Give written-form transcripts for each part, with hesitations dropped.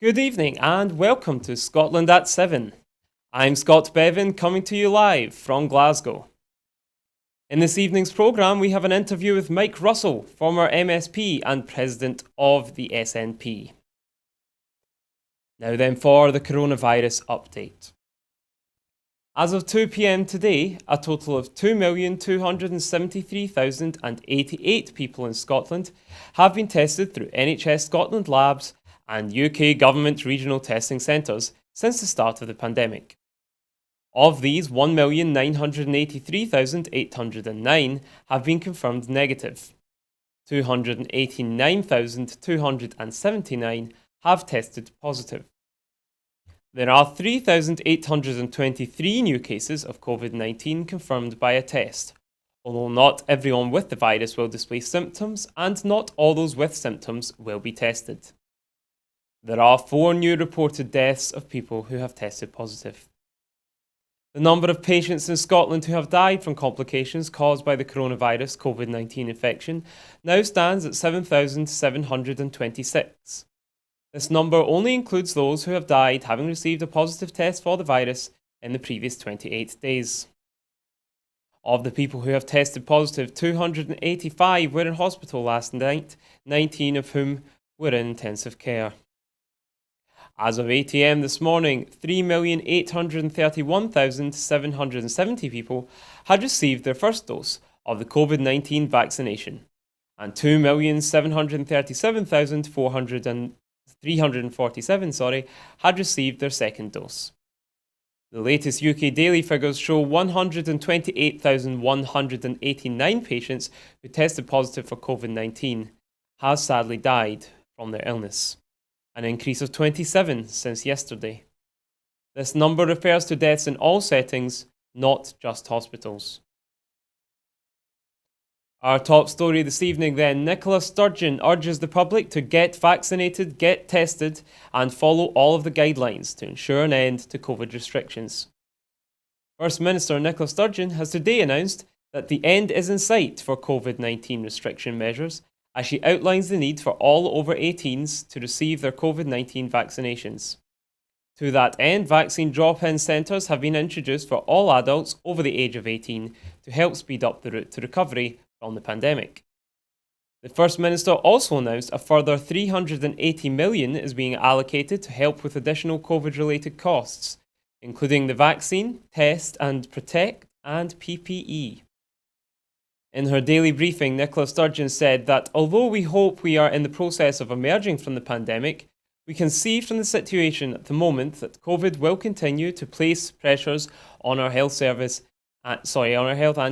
Good evening and welcome to Scotland at 7. I'm Scott Bevan coming to you live from Glasgow. In this evening's programme, we have an interview with Mike Russell, former MSP and President of the SNP. Now then for the coronavirus update. As of 2 p.m. today, a total of 2,273,088 people in Scotland have been tested through NHS Scotland labs and UK government regional testing centres since the start of the pandemic. Of these, 1,983,809 have been confirmed negative. 289,279 have tested positive. There are 3,823 new cases of COVID-19 confirmed by a test, although not everyone with the virus will display symptoms and not all those with symptoms will be tested. There are 4 new reported deaths of people who have tested positive. The number of patients in Scotland who have died from complications caused by the coronavirus COVID-19 infection now stands at 7,726. This number only includes those who have died having received a positive test for the virus in the previous 28 days. Of the people who have tested positive, 285 were in hospital last night, 19 of whom were in intensive care. As of 8 a.m. this morning, 3,831,770 people had received their first dose of the COVID-19 vaccination, and 2,737,347 had received their second dose. The latest UK daily figures show 128,189 patients who tested positive for COVID-19 have sadly died from their illness, an increase of 27 since yesterday. This number refers to deaths in all settings, not just hospitals. Our top story this evening then, Nicola Sturgeon urges the public to get vaccinated, get tested and follow all of the guidelines to ensure an end to COVID restrictions. First Minister Nicola Sturgeon has today announced that the end is in sight for COVID-19 restriction measures as she outlines the need for all over 18s to receive their COVID-19 vaccinations. To that end, vaccine drop-in centres have been introduced for all adults over the age of 18 to help speed up the route to recovery from the pandemic. The First Minister also announced a further $380 million is being allocated to help with additional COVID-related costs, including the vaccine, test and protect and PPE. In her daily briefing, Nicola Sturgeon said that although we hope we are in the process of emerging from the pandemic, we can see from the situation at the moment that COVID will continue to place pressures on our health and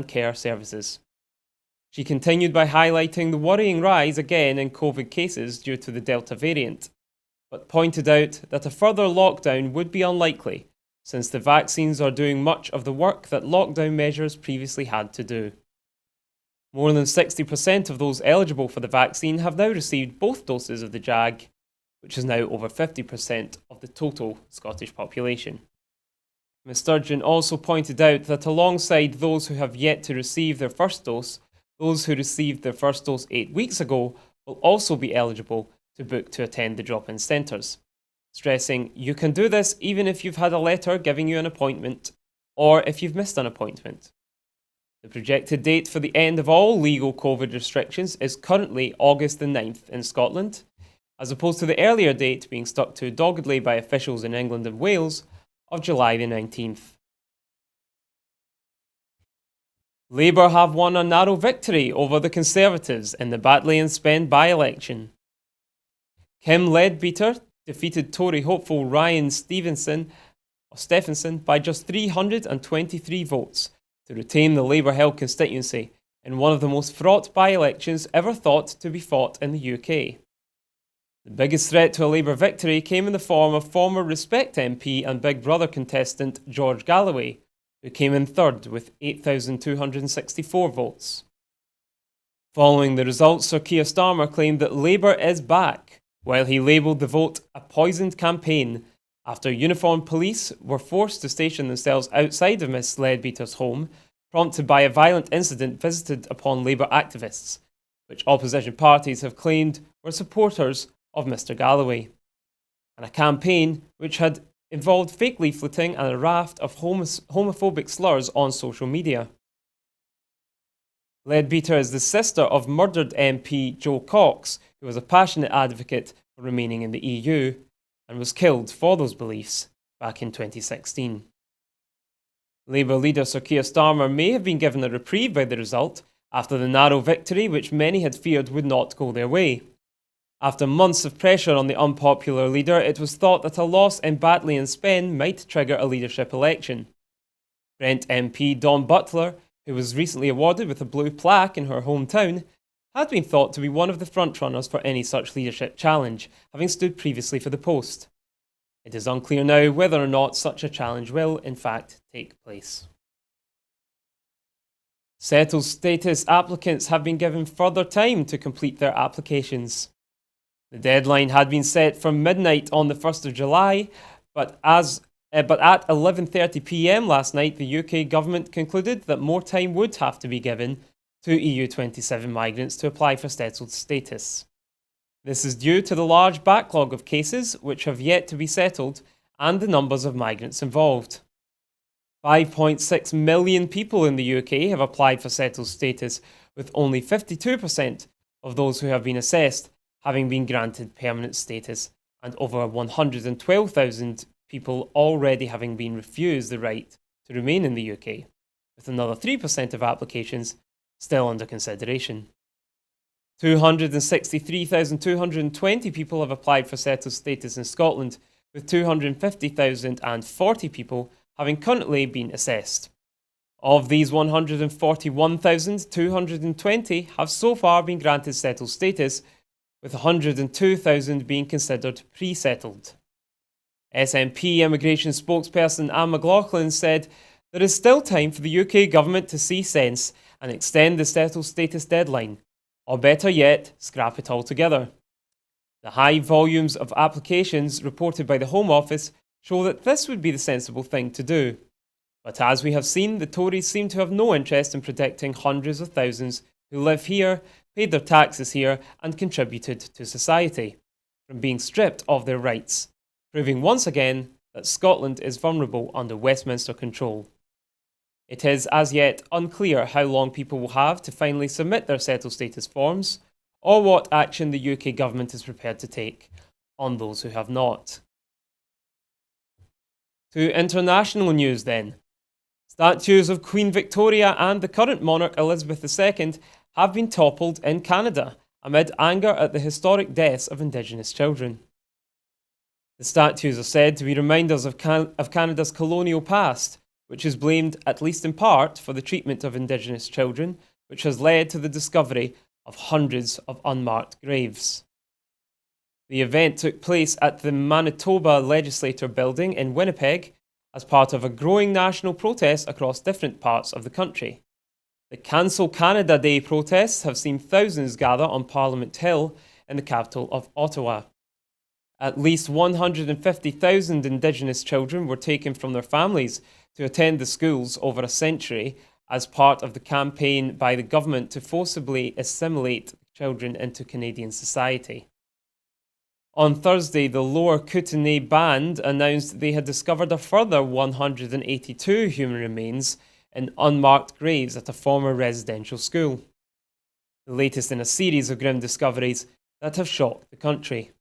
care services. She continued by highlighting the worrying rise again in COVID cases due to the Delta variant, but pointed out that a further lockdown would be unlikely, since the vaccines are doing much of the work that lockdown measures previously had to do. More than 60% of those eligible for the vaccine have now received both doses of the JAG, which is now over 50% of the total Scottish population. Ms Sturgeon also pointed out that alongside those who have yet to receive their first dose, those who received their first dose 8 weeks ago will also be eligible to book to attend the drop-in centres, stressing you can do this even if you've had a letter giving you an appointment or if you've missed an appointment. The projected date for the end of all legal COVID restrictions is currently August the 9th in Scotland, as opposed to the earlier date being stuck to doggedly by officials in England and Wales of July the 19th. Labour have won a narrow victory over the Conservatives in the Batley and Spen by-election. Kim Leadbeater defeated Tory hopeful Ryan Stephenson by just 323 votes to retain the Labour-held constituency in one of the most fraught by-elections ever thought to be fought in the UK. The biggest threat to a Labour victory came in the form of former Respect MP and Big Brother contestant George Galloway, who came in third with 8,264 votes. Following the results, Sir Keir Starmer claimed that Labour is back, while he labelled the vote a poisoned campaign after uniformed police were forced to station themselves outside of Miss Leadbeater's home, prompted by a violent incident visited upon Labour activists, which opposition parties have claimed were supporters of Mr Galloway. and a campaign which had involved fake leafleting and a raft of homophobic slurs on social media. Leadbeater is the sister of murdered MP Jo Cox, who was a passionate advocate for remaining in the EU and was killed for those beliefs back in 2016. Labour leader Sir Keir Starmer may have been given a reprieve by the result after the narrow victory which many had feared would not go their way. After months of pressure on the unpopular leader, it was thought that a loss in Batley and Spen might trigger a leadership election. Brent MP Dawn Butler, who was recently awarded with a blue plaque in her hometown, had been thought to be one of the frontrunners for any such leadership challenge, having stood previously for the post. It is unclear now whether or not such a challenge will, in fact, take place. Settled status applicants have been given further time to complete their applications. The deadline had been set for midnight on the 1st of July, but at 11:30 p.m. last night, the UK government concluded that more time would have to be given to EU27 migrants to apply for settled status. This is due to the large backlog of cases which have yet to be settled and the numbers of migrants involved. 5.6 million people in the UK have applied for settled status, with only 52% of those who have been assessed having been granted permanent status, and over 112,000 people already having been refused the right to remain in the UK, with another 3% of applications still under consideration. 263,220 people have applied for settled status in Scotland, with 250,040 people having currently been assessed. Of these, 141,220 have so far been granted settled status, with 102,000 being considered pre-settled. SNP immigration spokesperson Anne McLaughlin said there is still time for the UK government to see sense and extend the settled status deadline, or better yet, scrap it altogether. The high volumes of applications reported by the Home Office show that this would be the sensible thing to do. But as we have seen, the Tories seem to have no interest in protecting hundreds of thousands who live here, paid their taxes here, and contributed to society from being stripped of their rights, proving once again that Scotland is vulnerable under Westminster control. It is as yet unclear how long people will have to finally submit their settled status forms, or what action the UK government is prepared to take on those who have not. To international news then. Statues of Queen Victoria and the current monarch Elizabeth II have been toppled in Canada amid anger at the historic deaths of Indigenous children. The statues are said to be reminders of Canada's colonial past, which is blamed, at least in part, for the treatment of Indigenous children, which has led to the discovery of hundreds of unmarked graves. The event took place at the Manitoba Legislature Building in Winnipeg as part of a growing national protest across different parts of the country. The Cancel Canada Day protests have seen thousands gather on Parliament Hill in the capital of Ottawa. At least 150,000 Indigenous children were taken from their families to attend the schools over a century as part of the campaign by the government to forcibly assimilate children into Canadian society. On Thursday, the Lower Kootenay Band announced they had discovered a further 182 human remains in unmarked graves at a former residential school. The latest in a series of grim discoveries that have shocked the country.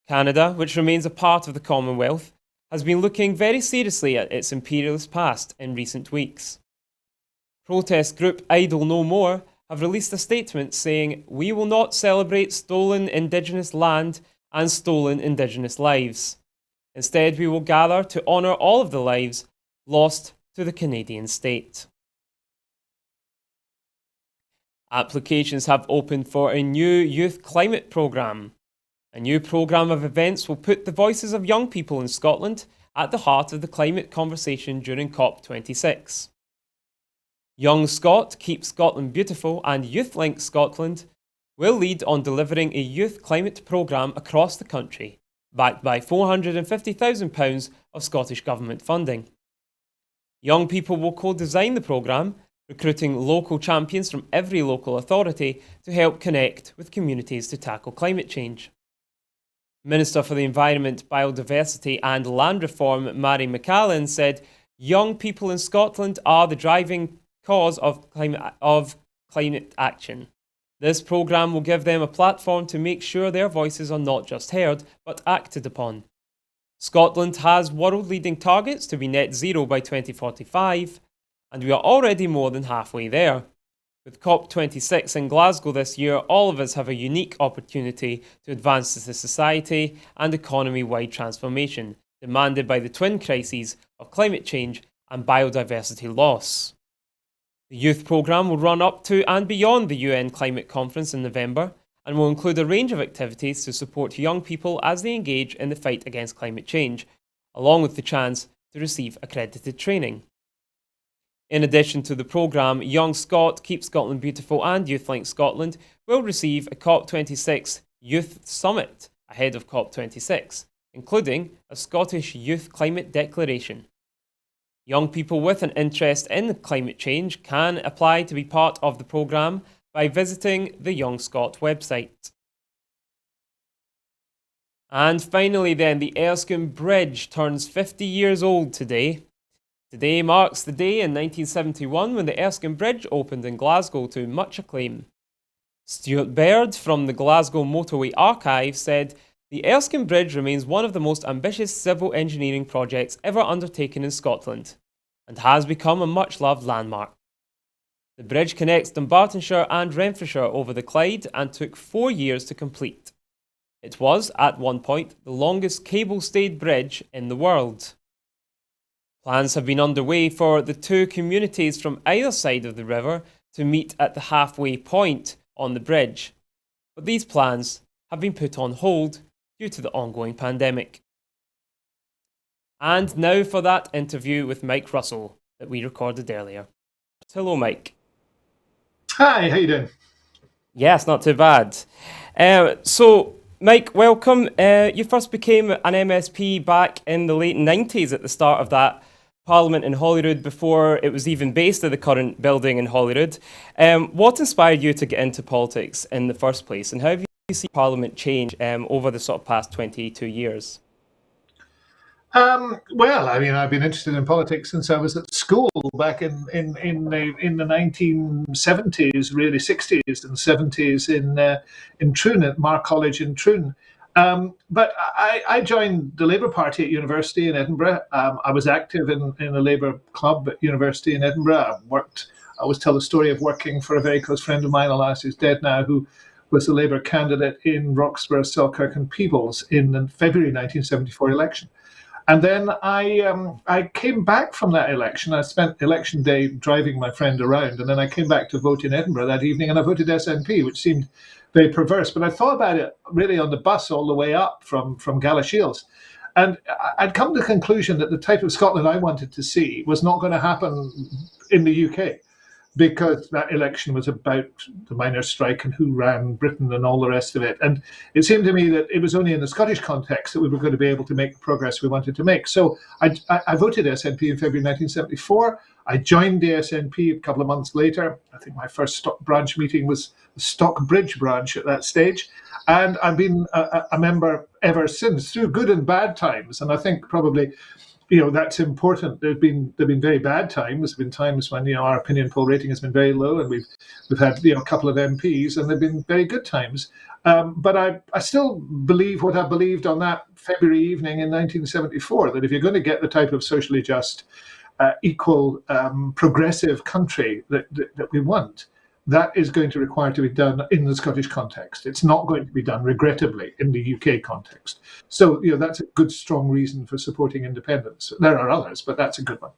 Canada, which remains a part of the Commonwealth, has been looking very seriously at its imperialist past in recent weeks. Protest group Idle No More have released a statement saying, "We will not celebrate stolen Indigenous land and stolen Indigenous lives. Instead, we will gather to honour all of the lives lost to the Canadian state." Applications have opened for a new youth climate programme. A new programme of events will put the voices of young people in Scotland at the heart of the climate conversation during COP26. Young Scot, Keep Scotland Beautiful and YouthLink Scotland will lead on delivering a youth climate programme across the country, backed by £450,000 of Scottish Government funding. Young people will co-design the programme, recruiting local champions from every local authority to help connect with communities to tackle climate change. Minister for the Environment, Biodiversity and Land Reform, Mary McCallan, said young people in Scotland are the driving cause of climate action. This programme will give them a platform to make sure their voices are not just heard, but acted upon. Scotland has world-leading targets to be net zero by 2045, and we are already more than halfway there. With COP26 in Glasgow this year, all of us have a unique opportunity to advance the society and economy-wide transformation demanded by the twin crises of climate change and biodiversity loss. The youth programme will run up to and beyond the UN Climate Conference in November and will include a range of activities to support young people as they engage in the fight against climate change, along with the chance to receive accredited training. In addition to the programme, Young Scot, Keep Scotland Beautiful and YouthLink Scotland will receive a COP26 Youth Summit ahead of COP26, including a Scottish Youth Climate Declaration. Young people with an interest in climate change can apply to be part of the programme by visiting the Young Scot website. And finally then, the Erskine Bridge turns 50 years old today. Today marks the day in 1971 when the Erskine Bridge opened in Glasgow to much acclaim. Stuart Baird from the Glasgow Motorway Archive said, "The Erskine Bridge remains one of the most ambitious civil engineering projects ever undertaken in Scotland and has become a much-loved landmark. The bridge connects Dunbartonshire and Renfrewshire over the Clyde and took 4 years to complete. It was, at one point, the longest cable-stayed bridge in the world." Plans have been underway for the two communities from either side of the river to meet at the halfway point on the bridge, but these plans have been put on hold due to the ongoing pandemic. And now for that interview with Mike Russell that we recorded earlier. Hello, Mike. Hi, how you doing? Yes, not too bad. So, Mike, welcome. You first became an MSP back in the late 90s at the start of that Parliament in Holyrood before it was even based at the current building in Holyrood. What inspired you to get into politics in the first place, and how have you seen Parliament change over the sort of past 22 years? Well, I mean, I've been interested in politics since I was at school back in the 1970s, really 60s and 70s in Troon at Mar College in Troon. But I joined the Labour Party at university in Edinburgh. I was active in a Labour club at university in Edinburgh. I always tell the story of working for a very close friend of mine, alas, who's dead now, who was a Labour candidate in Roxburgh, Selkirk and Peebles in the February 1974 election. And then I came back from that election. I spent election day driving my friend around, and then I came back to vote in Edinburgh that evening, and I voted SNP, which seemed very perverse. But I thought about it really on the bus all the way up from Galashiels. And I'd come to the conclusion that the type of Scotland I wanted to see was not going to happen in the UK, because that election was about the miners' strike and who ran Britain and all the rest of it. And it seemed to me that it was only in the Scottish context that we were going to be able to make the progress we wanted to make. So I voted SNP in February 1974. I joined the SNP a couple of months later. I think my first stock branch meeting was the Stockbridge branch at that stage. And I've been a member ever since, through good and bad times. And I think probably that's important. There've been very bad times. There's been times when our opinion poll rating has been very low, and we've had a couple of MPs, and there've been very good times. But I still believe what I believed on that February evening in 1974, that if you're going to get the type of socially just, equal, progressive country that we want, that is going to require to be done in the Scottish context. It's not going to be done, regrettably, in the UK context. So, that's a good, strong reason for supporting independence. There are others, but that's a good one.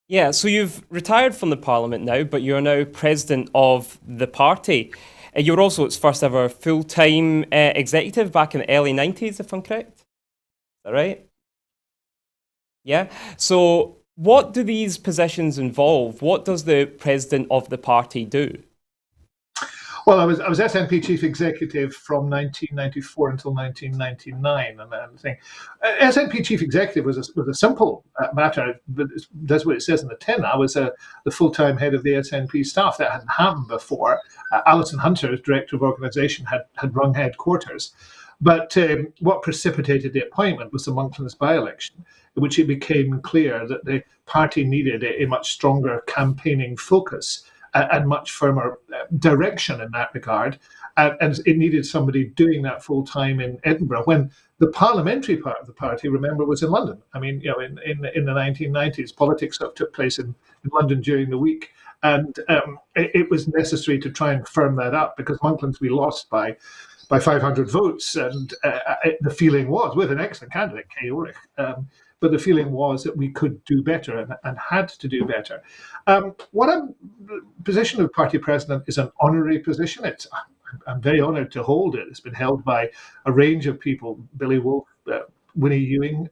Yeah, so you've retired from the Parliament now, but you're now president of the party. You were also its first ever full-time executive back in the early 90s, if I'm correct. Is that right? Yeah. So what do these positions involve? What does the president of the party do? Well, I was SNP chief executive from 1994 until 1999, and I think SNP chief executive was a simple matter. But that's what it says in the tin. I was the full-time head of the SNP staff. That hadn't happened before. Alison Hunter, as director of organisation, had run headquarters. But what precipitated the appointment was the Monklands by-election, in which it became clear that the party needed a much stronger campaigning focus and much firmer direction in that regard. And it needed somebody doing that full time in Edinburgh when the parliamentary part of the party, remember, was in London. I mean, in the 1990s, politics took place in London during the week. And it was necessary to try and firm that up because Monklands we lost by 500 votes. And the feeling was, with an excellent candidate, Kay Ulrich, but the feeling was that we could do better and had to do better. The position of party president is an honorary position. I'm very honoured to hold it. It's been held by a range of people, Billy Wolfe, Winnie Ewing.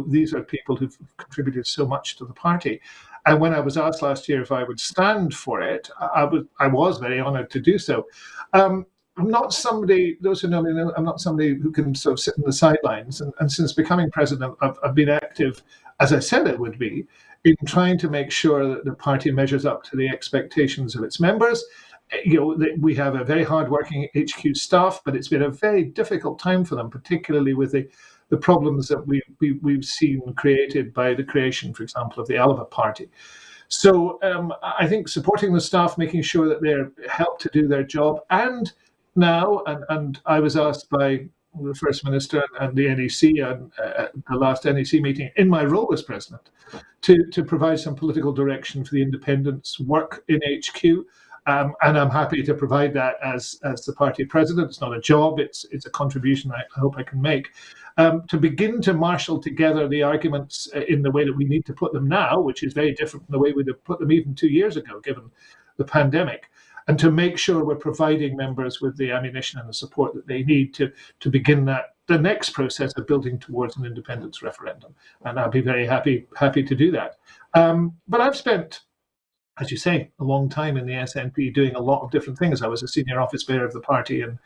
These are people who've contributed so much to the party. And when I was asked last year if I would stand for it, I was very honoured to do so. I'm not somebody, those who know me know, I'm not somebody who can sort of sit in the sidelines. And since becoming president, I've been active, as I said it would be, in trying to make sure that the party measures up to the expectations of its members. We have a very hard-working HQ staff, but it's been a very difficult time for them, particularly with the problems that we've seen created by the creation, for example, of the Alva Party. So I think supporting the staff, making sure that they're helped to do their job, and now, and I was asked by the First Minister and the NEC at the last NEC meeting in my role as president to provide some political direction for the independence work in HQ. And I'm happy to provide that as the party president. It's not a job, it's a contribution I hope I can make. To begin to marshal together the arguments in the way that we need to put them now, which is very different from the way we'd have put them even 2 years ago, given the pandemic, and to make sure we're providing members with the ammunition and the support that they need to begin the next process of building towards an independence referendum. And I'll be very happy to do that. But I've spent, as you say, a long time in the SNP doing a lot of different things. I was a senior office bearer of the party in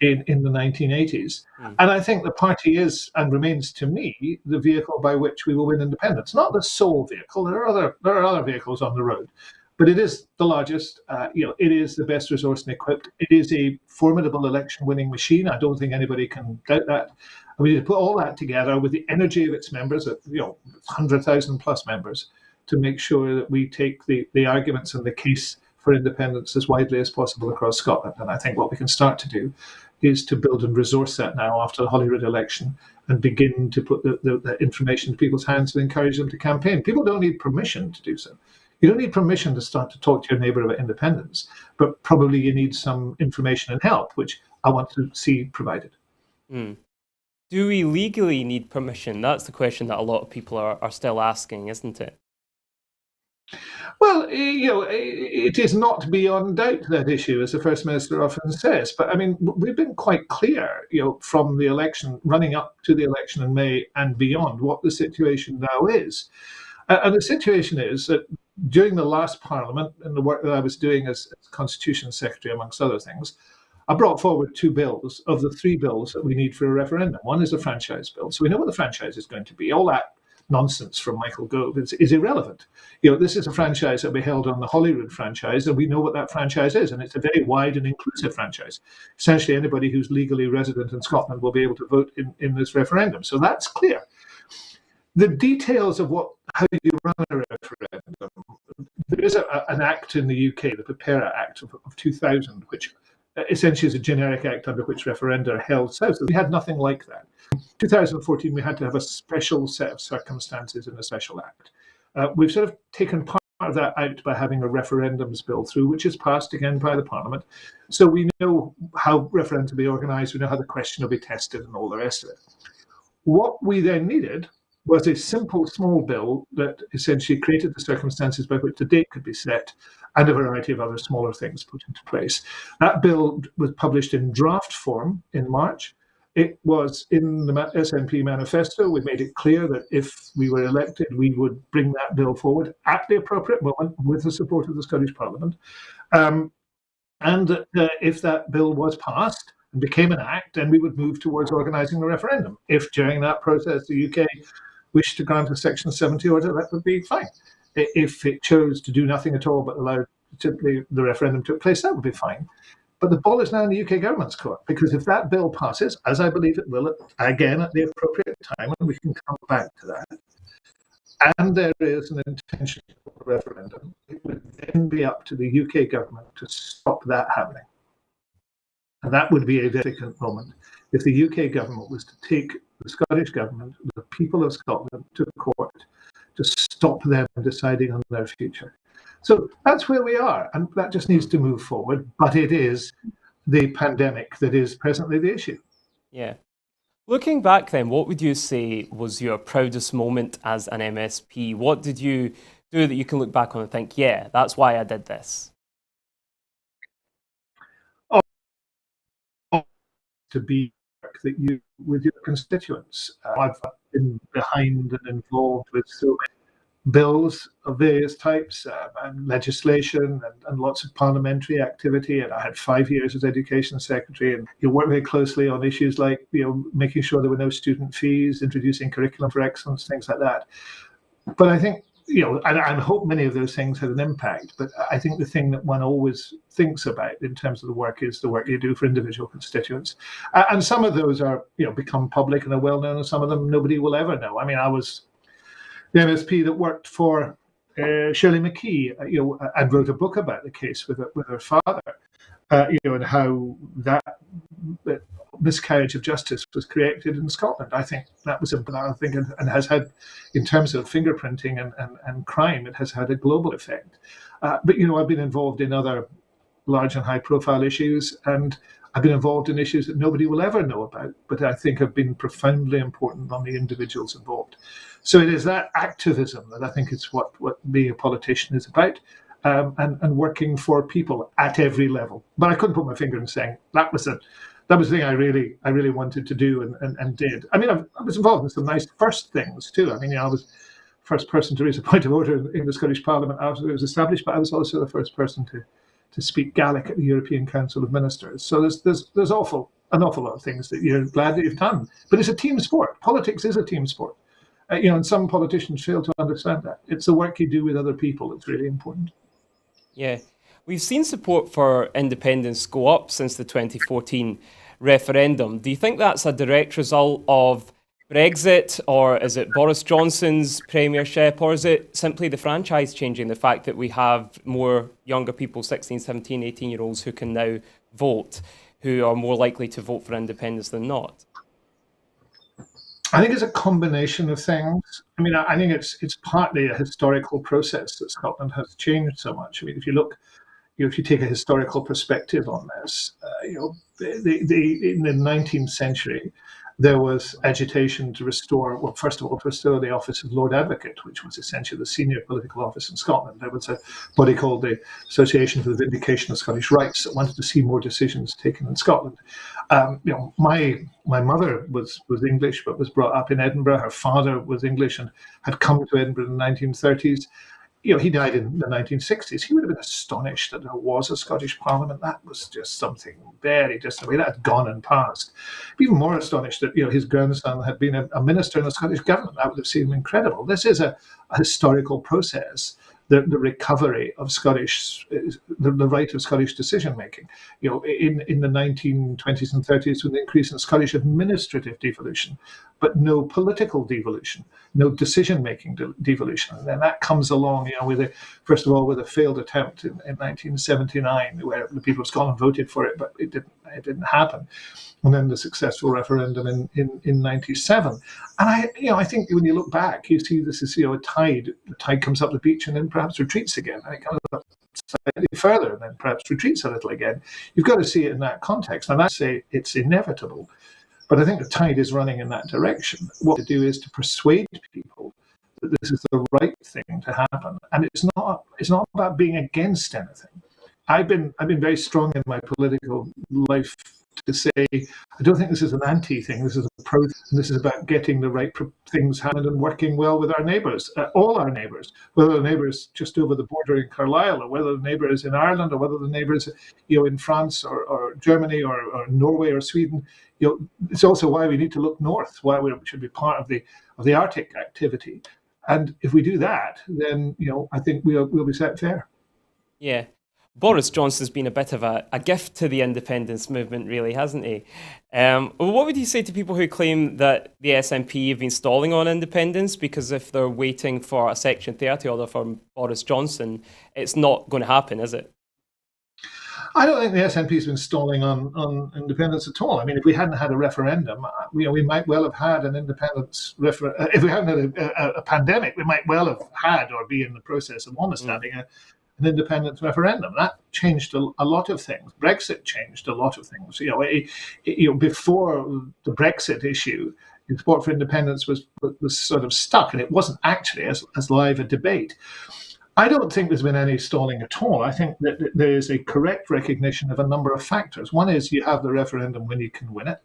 the 1980s. And I think the party is and remains to me the vehicle by which we will win independence. Not the sole vehicle. There are other vehicles on the road. But it is the largest, it is the best resourced and equipped. It is a formidable election winning machine. I don't think anybody can doubt that. And we need to put all that together with the energy of its members, 100,000 plus members, to make sure that we take the arguments and the case for independence as widely as possible across Scotland. And I think what we can start to do is to build and resource that now after the Holyrood election and begin to put the information in people's hands and encourage them to campaign. People don't need permission to do so. You don't need permission to start to talk to your neighbour about independence, but probably you need some information and help, which I want to see provided. Do we legally need permission? That's the question that a lot of people are still asking, isn't it? Well, it is not beyond doubt that issue, as the First Minister often says. But I mean, we've been quite clear, from the election, running up to the election in May and beyond, what the situation now is. And the situation is that during the last Parliament, and the work that I was doing as Constitution Secretary, amongst other things, I brought forward 2 bills of the 3 bills that we need for a referendum. One is the franchise bill. So we know what the franchise is going to be. All that nonsense from Michael Gove is irrelevant. This is a franchise that we held on the Holyrood franchise, and we know what that franchise is, and it's a very wide and inclusive franchise. Essentially, anybody who's legally resident in Scotland will be able to vote in this referendum. So that's clear. The details of how you run a referendum, there is an act in the UK, the PREPARA Act of 2000, which essentially is a generic act under which referenda are held south. We had nothing like that. In 2014, we had to have a special set of circumstances in a special act. We've sort of taken part of that out by having a referendums bill through, which is passed again by the Parliament. So we know how referendums will be organised, we know how the question will be tested and all the rest of it. What we then needed was a simple, small bill that essentially created the circumstances by which the date could be set and a variety of other smaller things put into place. That bill was published in draft form in March. It was in the SNP manifesto. We made it clear that if we were elected, we would bring that bill forward at the appropriate moment with the support of the Scottish Parliament. And if that bill was passed and became an act, then we would move towards organising the referendum. If during that process the UK wished to grant a Section 70 order, that would be fine. If it chose to do nothing at all but allowed simply the referendum took place, that would be fine. But the ball is now in the UK government's court, because if that bill passes, as I believe it will, again at the appropriate time, and we can come back to that, and there is an intention referendum, it would then be up to the UK government to stop that happening. And that would be a very significant moment if the UK government was to take the Scottish government, the people of Scotland, to the court to stop them deciding on their future. So that's where we are, and that just needs to move forward. But it is the pandemic that is presently the issue. Yeah. Looking back then, what would you say was your proudest moment as an MSP? What did you do that you can look back on and think, yeah, that's why I did this? To be that you with your constituents. I've been behind and involved with so many bills of various types, and legislation, and lots of parliamentary activity. And I had 5 years as education secretary, and you work very closely on issues like, making sure there were no student fees, introducing curriculum for excellence, things like that. But I think, and I hope many of those things had an impact. But I think the thing that one always thinks about in terms of the work is the work you do for individual constituents. And some of those are, become public and are well known, and some of them nobody will ever know. I mean, I was the MSP that worked for Shirley McKee, and wrote a book about the case with her father, and how that miscarriage of justice was created in Scotland. I think that was important, and has had, in terms of fingerprinting and crime, it has had a global effect. But I've been involved in other large and high-profile issues, and I've been involved in issues that nobody will ever know about, but I think have been profoundly important on the individuals involved. So it is that activism that I think is what being a politician is about, and working for people at every level. But I couldn't put my finger on saying that was the thing I really wanted to do and did. I mean, I was involved in some nice first things too. I mean, I was first person to raise a point of order in the Scottish Parliament after it was established, but I was also the first person to speak Gaelic at the European Council of Ministers. So there's an awful lot of things that you're glad that you've done. But it's a team sport. Politics is a team sport. And some politicians fail to understand that. It's the work you do with other people that's really important. Yeah. We've seen support for independence go up since the 2014 referendum. Do you think that's a direct result of Brexit, or is it Boris Johnson's premiership, or is it simply the franchise changing, the fact that we have more younger people, 16, 17, 18-year-olds, who can now vote, who are more likely to vote for independence than not? I think it's a combination of things. I mean, I think it's partly a historical process that Scotland has changed so much. I mean, if you look, if you take a historical perspective on this, in the 19th century, there was agitation to restore, well, first of all, to restore the office of Lord Advocate, which was essentially the senior political office in Scotland. There was a body called the Association for the Vindication of Scottish Rights that wanted to see more decisions taken in Scotland. My mother was English, but was brought up in Edinburgh. Her father was English and had come to Edinburgh in the 1930s. He died in the 1960s. He would have been astonished that there was a Scottish Parliament. That was just something very distant. That had gone and passed. Even more astonished that his grandson had been a minister in the Scottish government. That would have seemed incredible. This is a historical process. The recovery of the right of Scottish decision making. In the 1920s and 30s, with the increase in Scottish administrative devolution, but no political devolution, no decision making devolution. And then that comes along, first of all, with a failed attempt in 1979, where the people of Scotland voted for it, but it didn't happen. And then the successful referendum in 97. And I think when you look back, you see this is a tide. The tide comes up the beach and then perhaps retreats again. And it comes up slightly further and then perhaps retreats a little again. You've got to see it in that context. And I say it's inevitable. But I think the tide is running in that direction. What to do is to persuade people that this is the right thing to happen. And it's not about being against anything. I've been very strong in my political life to say, I don't think this is an anti thing, this is a pro thing. This is about getting the right things happened and working well with our neighbours, all our neighbours, whether the neighbour is just over the border in Carlisle, or whether the neighbour is in Ireland, or whether the neighbour is in France or Germany or Norway or Sweden. It's also why we need to look north, why we should be part of the Arctic activity. And if we do that, then I think we'll be set fair. Yeah. Boris Johnson's been a bit of a gift to the independence movement, really, hasn't he? What would you say to people who claim that the SNP have been stalling on independence because if they're waiting for a Section 30 order from Boris Johnson, it's not going to happen, is it? I don't think the SNP has been stalling on independence at all. I mean, if we hadn't had a referendum, we might well have had an independence referendum. If we hadn't had a pandemic, we might well have had or be in the process of almost Mm, having an independence referendum. That changed a lot of things. Brexit changed a lot of things. Before the Brexit issue, the support for independence was sort of stuck, and it wasn't actually as live a debate. I don't think there's been any stalling at all. I think that there is a correct recognition of a number of factors. One is you have the referendum when you can win it,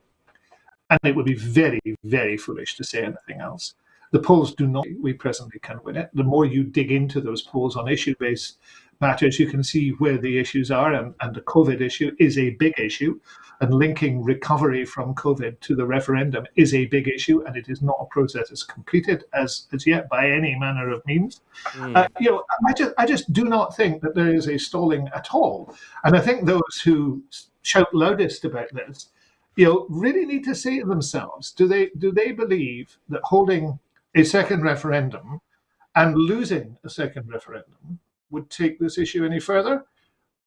and it would be very, very foolish to say anything else. The polls do not. We presently can win it. The more you dig into those polls on issue-based matters, you can see where the issues are, and the COVID issue is a big issue, and linking recovery from COVID to the referendum is a big issue, and it is not a process that's completed as yet by any manner of means. mm, I just do not think that there is a stalling at all, and I think those who shout loudest about this, really need to say to themselves: do they believe that holding a second referendum and losing a second referendum would take this issue any further?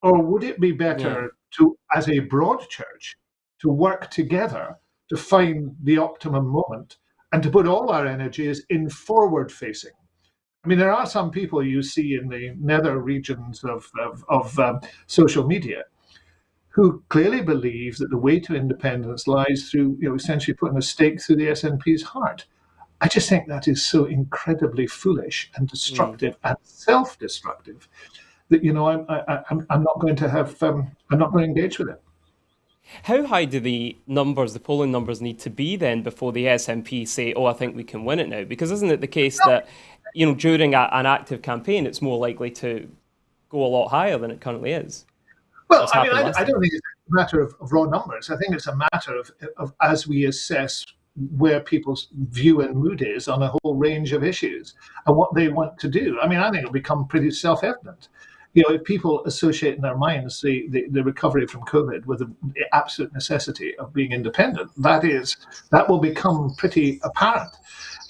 Or would it be yeah. better to, as a broad church, to work together to find the optimum moment and to put all our energies in forward facing? I mean, there are some people you see in the nether regions of social media who clearly believe that the way to independence lies through, essentially putting a stake through the SNP's heart. I just think that is so incredibly foolish and Mm. destructive and self-destructive that I'm not going to have I'm not going to engage with it. How high do the polling numbers need to be then before the SNP say, oh, I think we can win it now? Because isn't it the case that, during an active campaign, it's more likely to go a lot higher than it currently is, Well, as I mean, happened I last don't time? think it's a matter of raw numbers. I think it's a matter of as we assess where people's view and mood is on a whole range of issues and what they want to do. I mean, I think it'll become pretty self-evident. If people associate in their minds the recovery from COVID with the absolute necessity of being independent, that will become pretty apparent.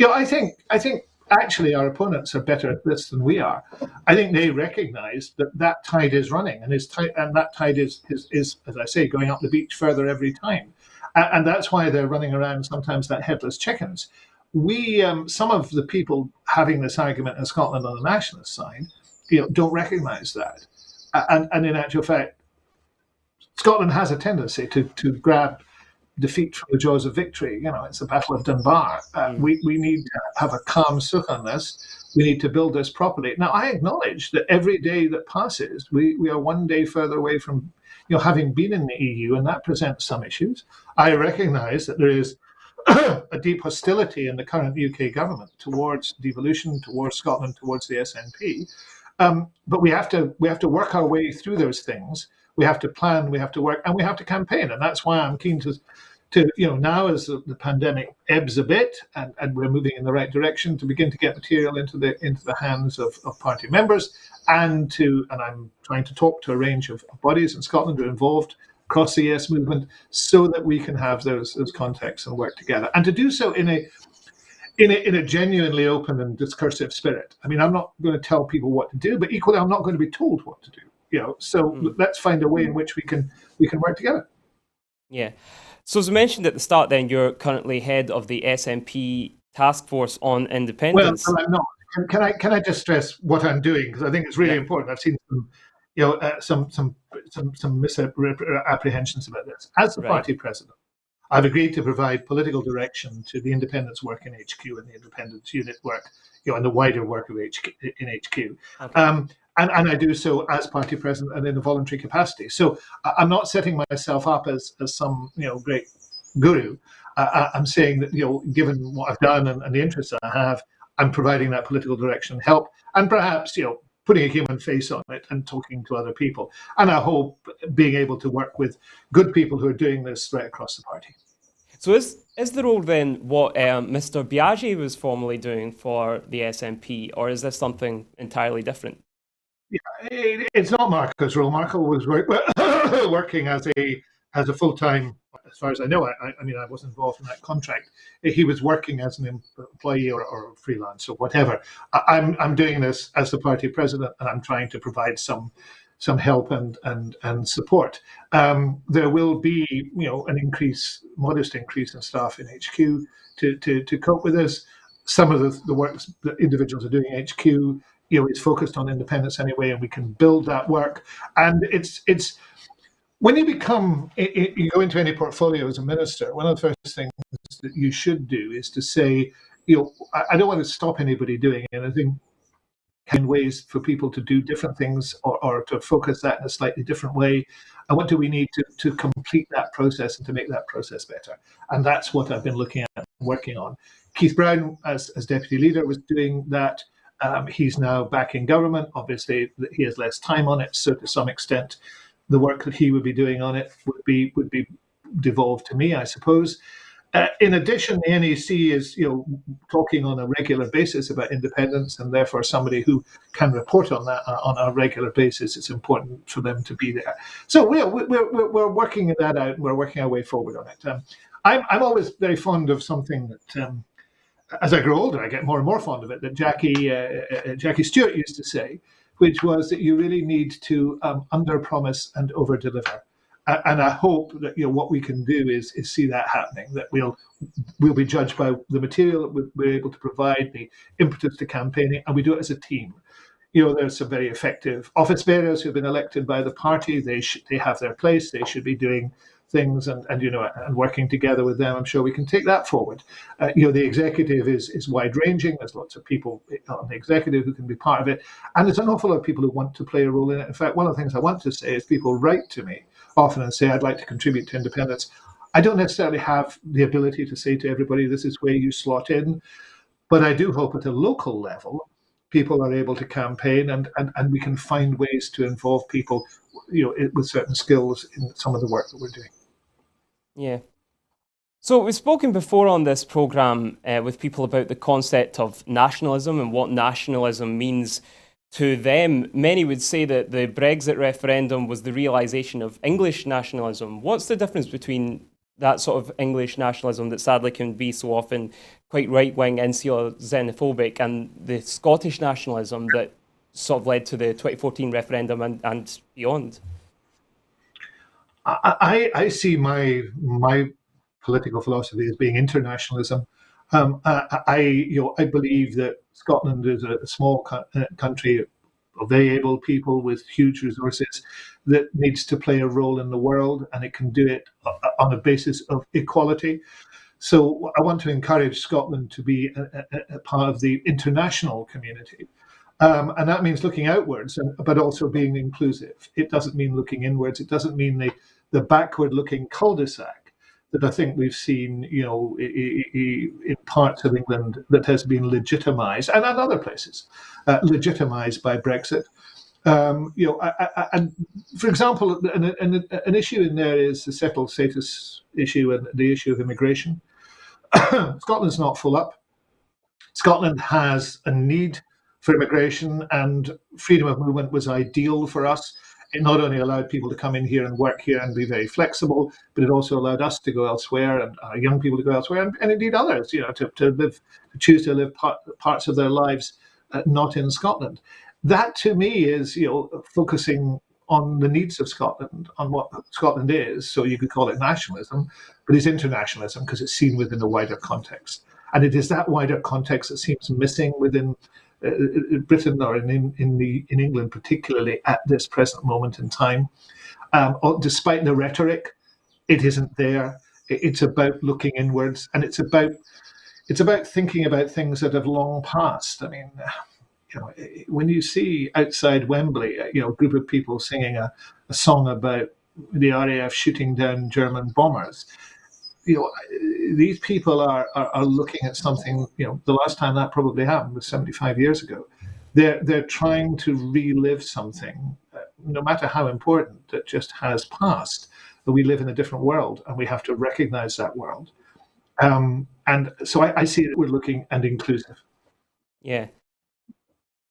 I think actually our opponents are better at this than we are. I think they recognise that tide is running, and that tide is, as I say, going up the beach further every time, and that's why they're running around sometimes like headless chickens. Some of the people having this argument in Scotland on the nationalist side, don't recognise that, and in actual fact, Scotland has a tendency to grab defeat from the jaws of victory. It's the Battle of Dunbar. Mm, We need to have a calm sook on this. We need to build this properly. Now, I acknowledge that every day that passes, we are one day further away from, having been in the EU, and that presents some issues. I recognise that there is a deep hostility in the current UK government towards devolution, towards Scotland, towards the SNP. But we have to work our way through those things. We have to plan, we have to work, and we have to campaign. And that's why I'm keen to now as the pandemic ebbs a bit and we're moving in the right direction, to begin to get material into the hands of party members, and I'm trying to talk to a range of bodies in Scotland who are involved across the yes movement, so that we can have those contacts and work together, and to do so in a genuinely open and discursive spirit. I mean, I'm not going to tell people what to do, but equally, I'm not going to be told what to do. So mm, let's find a way in which we can work together. yeah. So as I mentioned at the start, then you're currently head of the SNP task force on Well, independence. I'm not. Can I just stress what I'm doing, because I think it's really Yeah, important. I've seen some misapprehensions about this. As the right, party president, I've agreed to provide political direction to the independence work in HQ and the independence unit work, and the wider work of HQ in HQ. okay. Um, and I do so as party president and in a voluntary capacity. So I'm not setting myself up as some great guru. I'm saying that given what I've done and the interests I have, I'm providing that political direction, help, and perhaps putting a human face on it and talking to other people. And I hope being able to work with good people who are doing this right across the party. So is the role then what Mr. Biaggi was formerly doing for the SNP, or is this something entirely different? It's not Marco's role. Marco was working as a full time, as far as I know. I mean, I wasn't involved in that contract. He was working as an employee or freelance or whatever. I'm doing this as the party president, and I'm trying to provide some help and support. There will be, an modest increase in staff in HQ to cope with this. Some of the work that individuals are doing in HQ, is focused on independence anyway, and we can build that work. And it's when you go into any portfolio as a minister, one of the first things that you should do is to say, I don't want to stop anybody doing anything. Find ways for people to do different things or to focus that in a slightly different way. And what do we need to complete that process and to make that process better? And that's what I've been looking at and working on. Keith Brown, as deputy leader, was doing that. He's now back in government. Obviously, he has less time on it, so to some extent, the work that he would be doing on it would be devolved to me, I suppose. In addition, the NEC is, talking on a regular basis about independence, and therefore somebody who can report on that on a regular basis. It's important for them to be there. So we're working that out, and we're working our way forward on it. I'm always very fond of something that, as I grow older, I get more and more fond of it. That Jackie Stewart used to say, which was that you really need to under-promise and over-deliver. And I hope that what we can do is see that happening. That we'll be judged by the material that we're able to provide, the impetus to campaigning, and we do it as a team. There's some very effective office bearers who've been elected by the party. They have their place. They should be doing things and working together with them. I'm sure we can take that forward. The executive is wide ranging. There's lots of people on the executive who can be part of it, and there's an awful lot of people who want to play a role in it. In fact, one of the things I want to say is people write to me often and say, I'd like to contribute to independence. I don't necessarily have the ability to say to everybody, this is where you slot in, but I do hope at a local level, people are able to campaign and we can find ways to involve people, with certain skills in some of the work that we're doing. Yeah. So we've spoken before on this programme with people about the concept of nationalism and what nationalism means to them. Many would say that the Brexit referendum was the realisation of English nationalism. What's the difference between that sort of English nationalism that sadly can be so often quite right-wing, insular, xenophobic, and the Scottish nationalism that sort of led to the 2014 referendum and beyond? I see my political philosophy as being internationalism. I believe that Scotland is a small country of very able people with huge resources that needs to play a role in the world, and it can do it on a basis of equality. So I want to encourage Scotland to be a part of the international community. And that means looking outwards, but also being inclusive. It doesn't mean looking inwards. It doesn't mean the backward-looking cul-de-sac that I think we've seen, in parts of England that has been legitimised, and in other places, legitimised by Brexit. And for example, an issue in there is the settled status issue and the issue of immigration. Scotland's not full up. Scotland has a need for immigration, and freedom of movement was ideal for us. It not only allowed people to come in here and work here and be very flexible, but it also allowed us to go elsewhere and our young people to go elsewhere, and indeed others, to choose to live parts of their lives not in Scotland. That to me is, focusing on the needs of Scotland, on what Scotland is. So you could call it nationalism, but it's internationalism because it's seen within a wider context. And it is that wider context that seems missing within Britain or in England, particularly at this present moment in time. Despite the rhetoric, it isn't there. It's about looking inwards, and it's about thinking about things that have long passed. I mean, when you see outside Wembley, a group of people singing a song about the RAF shooting down German bombers, these people are looking at something. The last time that probably happened was 75 years ago. They're trying to relive something, no matter how important, that just has passed. But we live in a different world, and we have to recognise that world. And so I see that we're looking and inclusive. Yeah.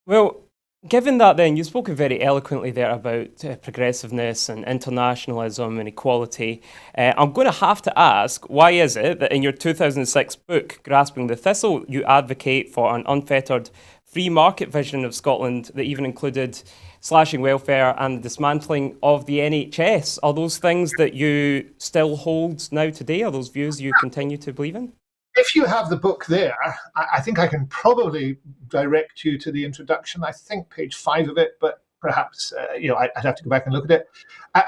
Well, Given that, then, you've spoken very eloquently there about progressiveness and internationalism and equality. I'm going to have to ask, why is it that in your 2006 book, Grasping the Thistle, you advocate for an unfettered free market vision of Scotland that even included slashing welfare and dismantling of the NHS? Are those things that you still hold now today? Are those views you continue to believe in? If you have the book there, I think I can probably direct you to the introduction. I think page 5 of it, but perhaps I'd have to go back and look at it.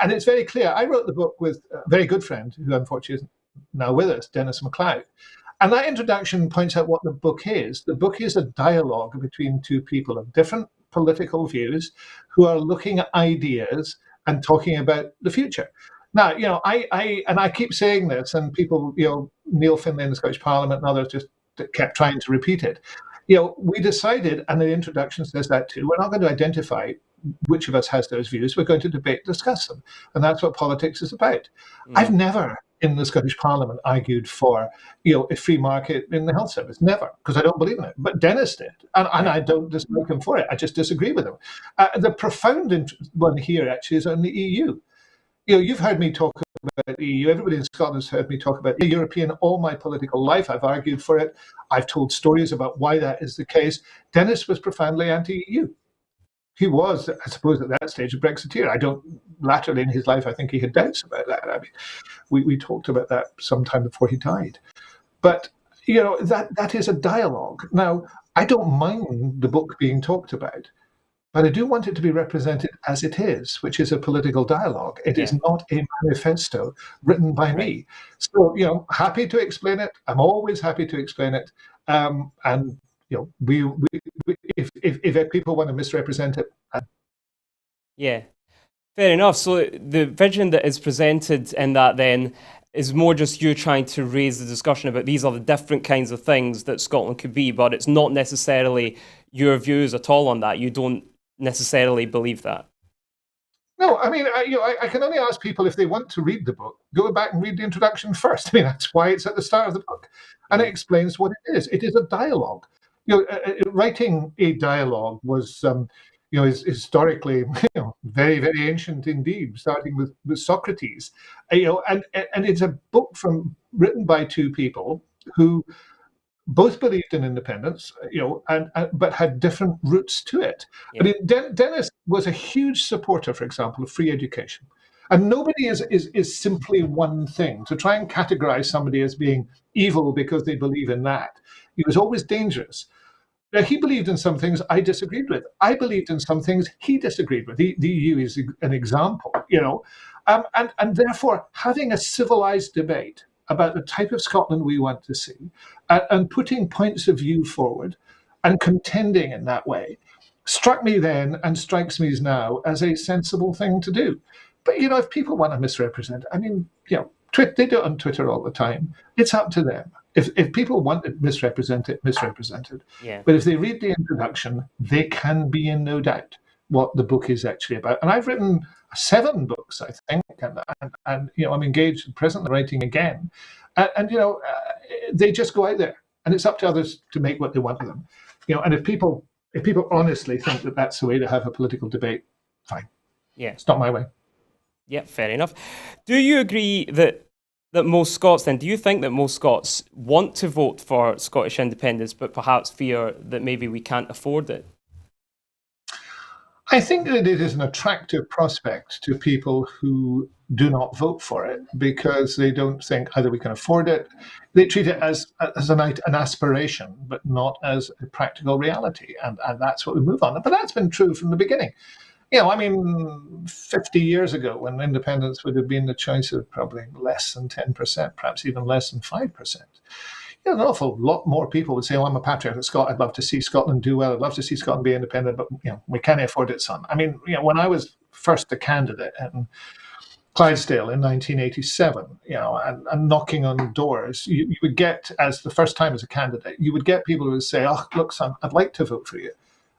And it's very clear. I wrote the book with a very good friend who unfortunately isn't now with us, Dennis MacLeod. And that introduction points out what the book is. The book is a dialogue between two people of different political views who are looking at ideas and talking about the future. Now, I keep saying this, and people, Neil Finlay in the Scottish Parliament and others just kept trying to repeat it. We decided, and the introduction says that too, we're not going to identify which of us has those views. We're going to debate, discuss them. And that's what politics is about. I've never in the Scottish Parliament argued for, a free market in the health service. Never, because I don't believe in it. But Dennis did. And I don't dislike him for it. I just disagree with him. The profound one here actually is on the EU. You've heard me talk about the EU. Everybody in Scotland has heard me talk about the European all my political life. I've argued for it. I've told stories about why that is the case. Dennis was profoundly anti-EU. He was, I suppose, at that stage, a Brexiteer. Latterly in his life, I think he had doubts about that. I mean, we talked about that sometime before he died. But, that is a dialogue. Now, I don't mind the book being talked about, but I do want it to be represented as it is, which is a political dialogue. It is not a manifesto written by me. So, happy to explain it. I'm always happy to explain it. And if people want to misrepresent it. Yeah, fair enough. So the vision that is presented in that then is more just you trying to raise the discussion about these are the different kinds of things that Scotland could be, but it's not necessarily your views at all on that. You don't necessarily believe that. No, I mean, I can only ask people if they want to read the book, go back and read the introduction first. I mean, that's why it's at the start of the book. And it explains what it is. It is a dialogue. Writing a dialogue was, is historically, very, very ancient indeed, starting with Socrates. And it's a book written by two people who both believed in independence, but had different roots to it. Yeah. I mean, Dennis was a huge supporter, for example, of free education. And nobody is simply one thing. To try and categorize somebody as being evil because they believe in that, it was always dangerous. Now, he believed in some things I disagreed with. I believed in some things he disagreed with. The EU is an example, and therefore having a civilized debate about the type of Scotland we want to see, and putting points of view forward and contending in that way, struck me then and strikes me now as a sensible thing to do. But, if people want to misrepresent, I mean, they do it on Twitter all the time. It's up to them. If people want it misrepresented. Yeah. But if they read the introduction, they can be in no doubt what the book is actually about. And I've written 7 books, I think, and I'm engaged presently writing again. And they just go out there, and it's up to others to make what they want of them. And if people honestly think that that's the way to have a political debate, fine. Yeah. It's not my way. Yeah, fair enough. Do you agree that most Scots then, do you think that most Scots want to vote for Scottish independence, but perhaps fear that maybe we can't afford it? I think that it is an attractive prospect to people who do not vote for it because they don't think either we can afford it. They treat it as an aspiration, but not as a practical reality. And that's what we move on. But that's been true from the beginning. 50 years ago, when independence would have been the choice of probably less than 10%, perhaps even less than 5%. An awful lot more people would say, "Oh, I'm a patriot of Scotland. I'd love to see Scotland do well. I'd love to see Scotland be independent, but we can't afford it, son." I mean, when I was first a candidate in Clydesdale in 1987, and knocking on doors, you would get, as the first time as a candidate, you would get people who would say, "Oh, look, son, I'd like to vote for you,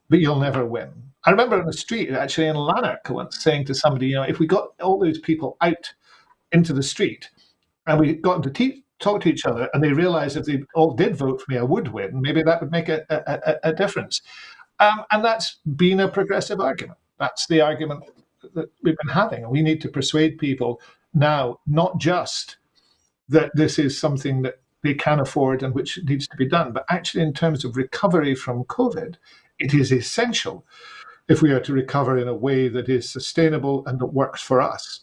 but you'll never win." I remember on the street, actually in Lanark, once saying to somebody, if we got all those people out into the street and we got them to talk to each other and they realized if they all did vote for me, I would win, maybe that would make a difference. And that's been a progressive argument. That's the argument that we've been having. And we need to persuade people now, not just that this is something that they can afford and which needs to be done, but actually in terms of recovery from COVID, it is essential if we are to recover in a way that is sustainable and that works for us.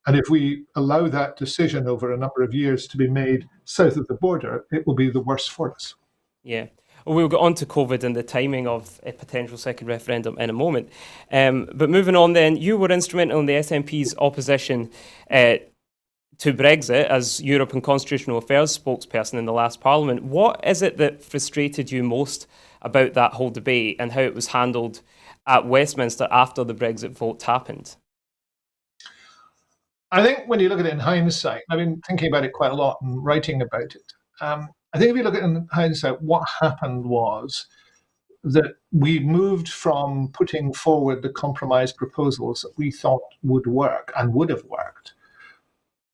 And if we allow that decision over a number of years to be made south of the border, it will be the worse for us. Yeah. Well, we'll get on to COVID and the timing of a potential second referendum in a moment. But moving on then, you were instrumental in the SNP's opposition to Brexit as Europe and Constitutional Affairs spokesperson in the last Parliament. What is it that frustrated you most about that whole debate and how it was handled at Westminster after the Brexit vote happened? I think when you look at it in hindsight, I've been thinking about it quite a lot and writing about it. I think if you look at it in hindsight, what happened was that we moved from putting forward the compromise proposals that we thought would work and would have worked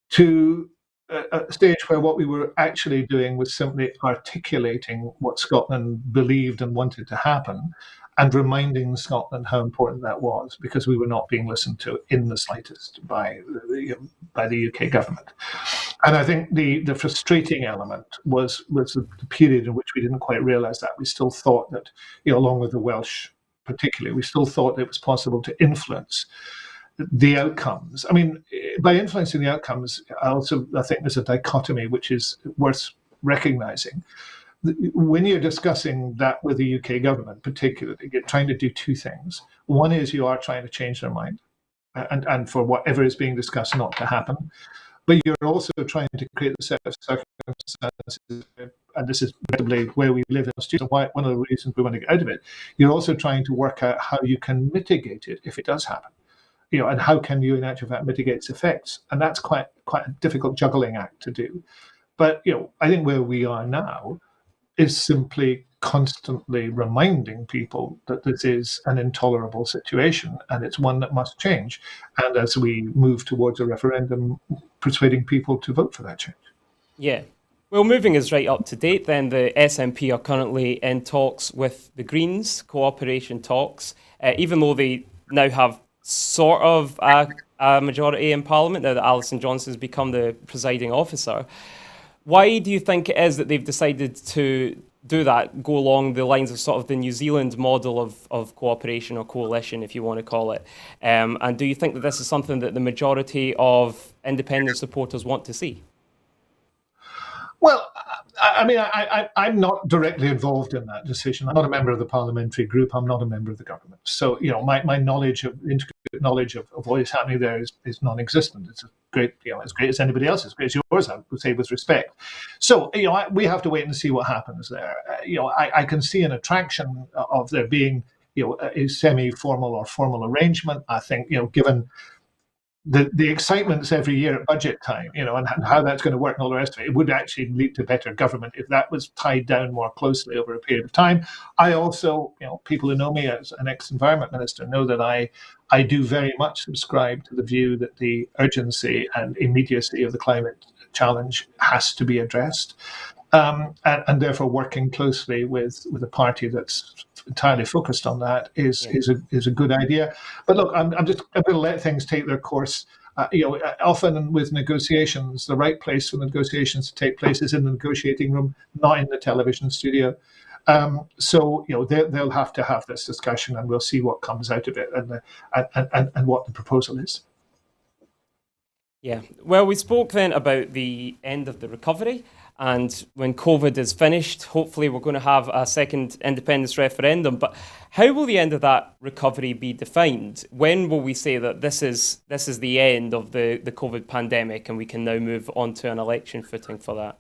to a stage where what we were actually doing was simply articulating what Scotland believed and wanted to happen and reminding Scotland how important that was, because we were not being listened to in the slightest by the UK government. And I think the frustrating element was the period in which we didn't quite realise that. We still thought that, along with the Welsh particularly, we still thought it was possible to influence the outcomes. I mean, by influencing the outcomes, I think there's a dichotomy which is worth recognising. When you're discussing that with the UK government, particularly, you're trying to do two things. One is you are trying to change their mind, and for whatever is being discussed not to happen. But you're also trying to create a set of circumstances, and this is probably where we live in Australia, one of the reasons we want to get out of it. You're also trying to work out how you can mitigate it if it does happen. And how can you, in actual fact, mitigate its effects? And that's quite a difficult juggling act to do. But I think where we are now is simply constantly reminding people that this is an intolerable situation and it's one that must change. And as we move towards a referendum, persuading people to vote for that change. Yeah. Well, moving us right up to date then, the SNP are currently in talks with the Greens, cooperation talks, even though they now have sort of a majority in Parliament, now that Alison Johnson's become the presiding officer. Why do you think it is that they've decided to do that, go along the lines of sort of the New Zealand model of cooperation or coalition, if you want to call it? And do you think that this is something that the majority of independent supporters want to see? Well, I mean, I'm not directly involved in that decision. I'm not a member of the parliamentary group. I'm not a member of the government. So, my knowledge of what is happening there is non-existent. It's great, as great as anybody else, as great as yours, I would say, with respect. So, we have to wait and see what happens there. I can see an attraction of there being, a semi-formal or formal arrangement. I think, given the excitements every year at budget time, and how that's going to work and all the rest of it, it would actually lead to better government if that was tied down more closely over a period of time. I also, people who know me as an ex-environment minister know that I do very much subscribe to the view that the urgency and immediacy of the climate challenge has to be addressed. And therefore working closely with a party that's entirely focused on that is a good idea. But look, I'm going to let things take their course. Often with negotiations, the right place for negotiations to take place is in the negotiating room, not in the television studio. So they'll have to have this discussion, and we'll see what comes out of it and what the proposal is. Yeah. Well, we spoke then about the end of the recovery. And when COVID is finished, hopefully we're going to have a second independence referendum. But how will the end of that recovery be defined? When will we say that this is the end of the COVID pandemic and we can now move on to an election footing for that?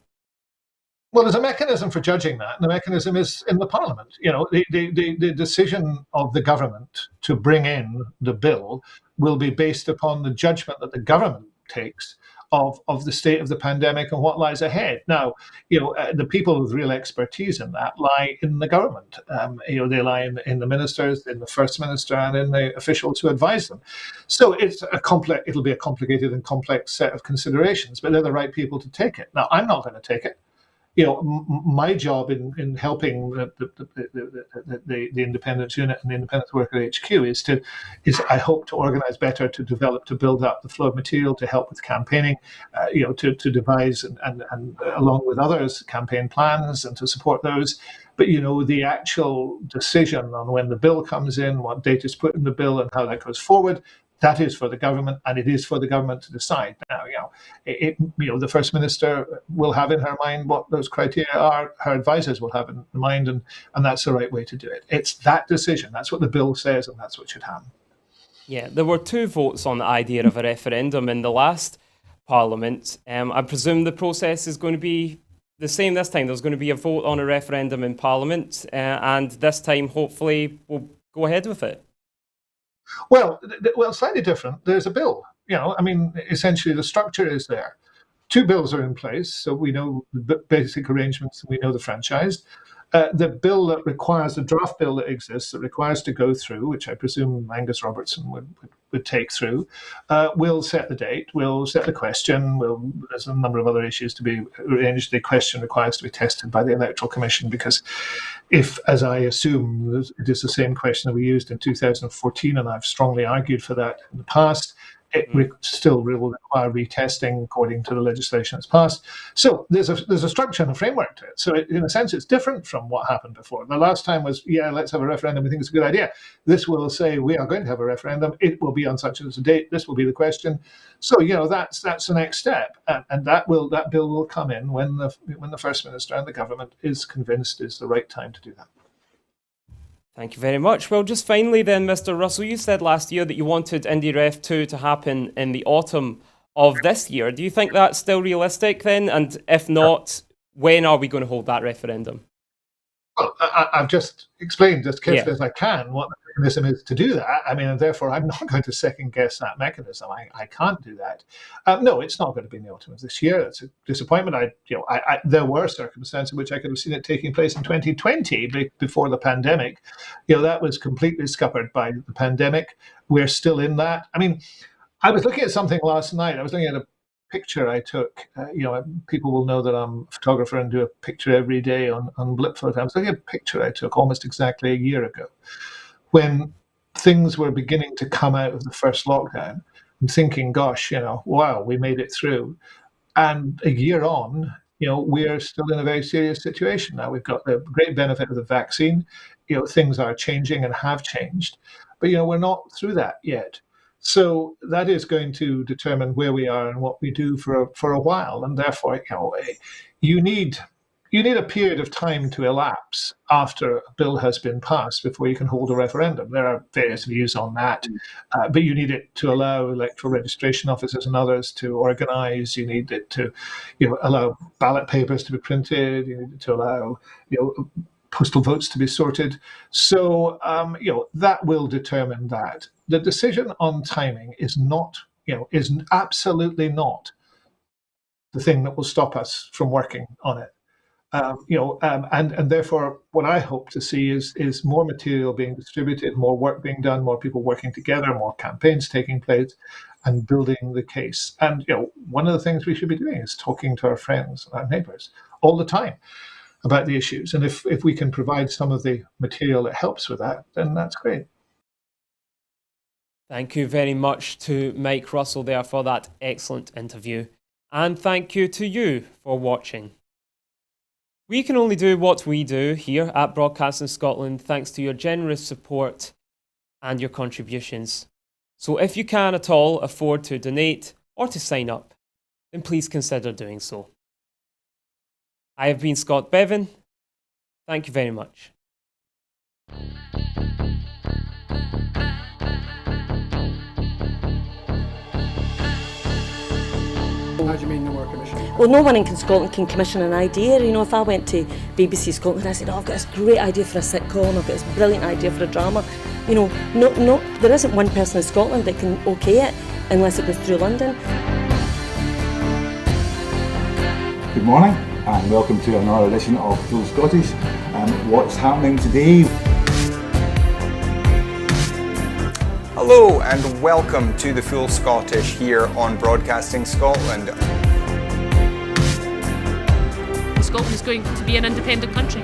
Well, there's a mechanism for judging that, and the mechanism is in the Parliament. The decision of the government to bring in the bill will be based upon the judgment that the government takes of the state of the pandemic and what lies ahead. Now, the people with real expertise in that lie in the government. They lie in the ministers, in the First Minister, and in the officials who advise them. So it'll be a complicated and complex set of considerations, but they're the right people to take it. Now, I'm not going to take it. my job in helping the independence unit and the independence worker HQ is I hope to organise better, to build up the flow of material, to help with campaigning, to devise and along with others campaign plans and to support those. But the actual decision on when the bill comes in, what date is put in the bill, and how that goes forward, that is for the government, and it is for the government to decide. Now, the First Minister will have in her mind what those criteria are. Her advisors will have in mind, and that's the right way to do it. It's that decision. That's what the bill says, and that's what should happen. Yeah, there were 2 votes on the idea of a referendum in the last Parliament. I presume the process is going to be the same this time. There's going to be a vote on a referendum in Parliament, and this time, hopefully, we'll go ahead with it. Well, slightly different. There's a bill. Essentially the structure is there. 2 bills are in place, so we know the basic arrangements, and we know the franchise. The bill that requires, the draft bill that exists, that requires to go through, which I presume Angus Robertson would take through, will set the date, will set the question, there's a number of other issues to be arranged. The question requires to be tested by the Electoral Commission, because if, as I assume, it is the same question that we used in 2014, and I've strongly argued for that in the past, it still will require retesting according to the legislation that's passed. So there's a structure and a framework to it. So in a sense, it's different from what happened before. The last time was, let's have a referendum. We think it's a good idea. This will say we are going to have a referendum. It will be on such and such a date. This will be the question. So that's the next step, and that bill will come in when the First Minister and the government is convinced is the right time to do that. Thank you very much. Well, just finally then, Mr. Russell, you said last year that you wanted IndyRef 2 to happen in the autumn of this year. Do you think that's still realistic then? And if not, when are we going to hold that referendum? Well, I've just explained as carefully as I can what the mechanism is to do that. And therefore, I'm not going to second guess that mechanism. I can't do that. No, it's not going to be in the autumn of this year. It's a disappointment. There were circumstances in which I could have seen it taking place in 2020 before the pandemic. That was completely scuppered by the pandemic. We're still in that. I was looking at something last night. I was looking at a picture I took. People will know that I'm a photographer and do a picture every day on Blip Photo. I was looking at a picture I took almost exactly a year ago, when things were beginning to come out of the first lockdown, and thinking, gosh, wow, we made it through. And a year on, we're still in a very serious situation. Now we've got the great benefit of the vaccine. Things are changing and have changed, but we're not through that yet. So that is going to determine where we are and what we do for a while, and therefore, you need a period of time to elapse after a bill has been passed before you can hold a referendum. There are various views on that, but you need it to allow electoral registration officers and others to organise. You need it to, allow ballot papers to be printed. You need it to allow, postal votes to be sorted. So, that will determine that. The decision on timing is absolutely not the thing that will stop us from working on it. And therefore, what I hope to see is more material being distributed, more work being done, more people working together, more campaigns taking place, and building the case. And one of the things we should be doing is talking to our friends, our neighbours, all the time about the issues. And if we can provide some of the material that helps with that, then that's great. Thank you very much to Mike Russell there for that excellent interview. And thank you to you for watching. We can only do what we do here at Broadcasting Scotland thanks to your generous support and your contributions. So if you can at all afford to donate or to sign up, then please consider doing so. I have been Scott Bevan. Thank you very much. How do you mean no more commission? Well, no one in Scotland can commission an idea. If I went to BBC Scotland and I said, I've got this great idea for a sitcom, I've got this brilliant idea for a drama, there isn't one person in Scotland that can okay it unless it goes through London. Good morning and welcome to another edition of Full Scottish. What's happening today? Hello and welcome to the Full Scottish here on Broadcasting Scotland. Scotland is going to be an independent country.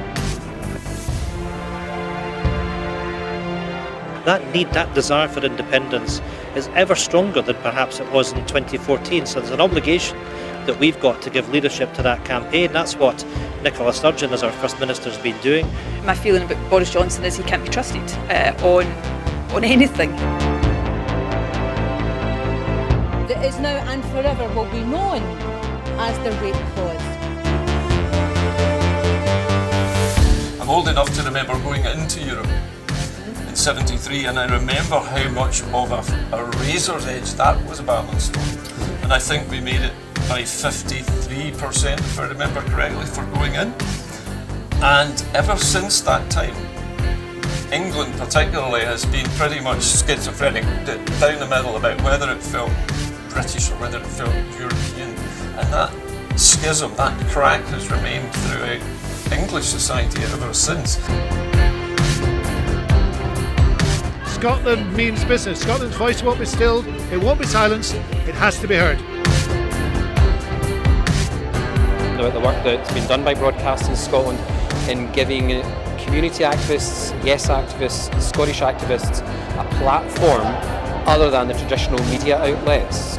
That need, that desire for independence is ever stronger than perhaps it was in 2014. So there's an obligation that we've got to give leadership to that campaign. That's what Nicola Sturgeon, as our First Minister, has been doing. My feeling about Boris Johnson is he can't be trusted on anything. That is now and forever will be known as the rape clause. I'm old enough to remember going into Europe in '73, and I remember how much of a razor's edge that was balanced on. And I think we made it by 53%, if I remember correctly, for going in. And ever since that time, England particularly has been pretty much schizophrenic, down the middle about whether it felt British or whether it felt European. And that schism, that crack has remained throughout English society ever since. Scotland means business. Scotland's voice won't be stilled, it won't be silenced, it has to be heard. About the work that's been done by Broadcasting Scotland in giving community activists, yes activists, Scottish activists a platform other than the traditional media outlets.